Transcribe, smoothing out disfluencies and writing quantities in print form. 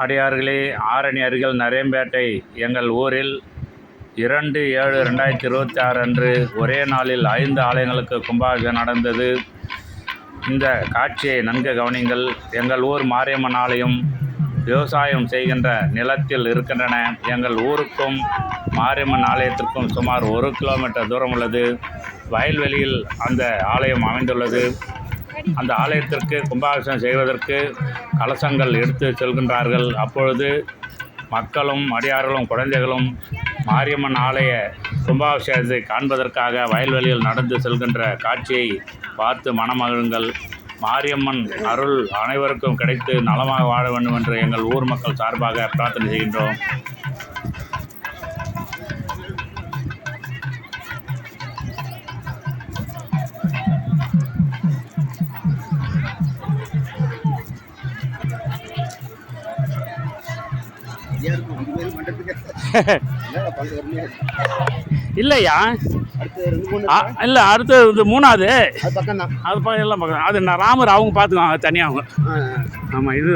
அடியார்களே, ஆரணி அருகில் நரேம்பேட்டை எங்கள் ஊரில் 2/7/2026 அன்று ஒரே நாளில் 5 ஆலயங்களுக்கு கும்பாபிஷேகம் நடந்தது. இந்த காட்சியை நன்கு கவனிங்கள். எங்கள் ஊர் மாரியம்மன் ஆலயம் விவசாயம் செய்கின்ற நிலத்தில் இருக்கின்றன. எங்கள் ஊருக்கும் மாரியம்மன் ஆலயத்திற்கும் சுமார் 1 கிலோமீட்டர் தூரம் உள்ளது. வயல்வெளியில் அந்த ஆலயம் அமைந்துள்ளது. அந்த ஆலயத்திற்கு கும்பாபிஷேகம் செய்வதற்கு கலசங்கள் எடுத்து செல்கின்றார்கள். அப்பொழுது மக்களும் அடியார்களும் குழந்தைகளும் மாரியம்மன் ஆலய கும்பாபிஷேகத்தை காண்பதற்காக வயல்வெளியில் நடந்து செல்கின்ற காட்சியை பார்த்து மனமகிழுங்கள். மாரியம்மன் அருள் அனைவருக்கும் கிடைத்து நலமாக வாழ வேண்டும் என்று எங்கள் ஊர் மக்கள் சார்பாக பிரார்த்தனை செய்கின்றோம். இல்லையா, இல்லை, அடுத்து இது 3வது. அது பக்கம் எல்லாம் பக்கம். அது நான் ராமர் அவங்க பார்த்துக்குவாங்க தனியாக. அவங்க ஆமாம். இது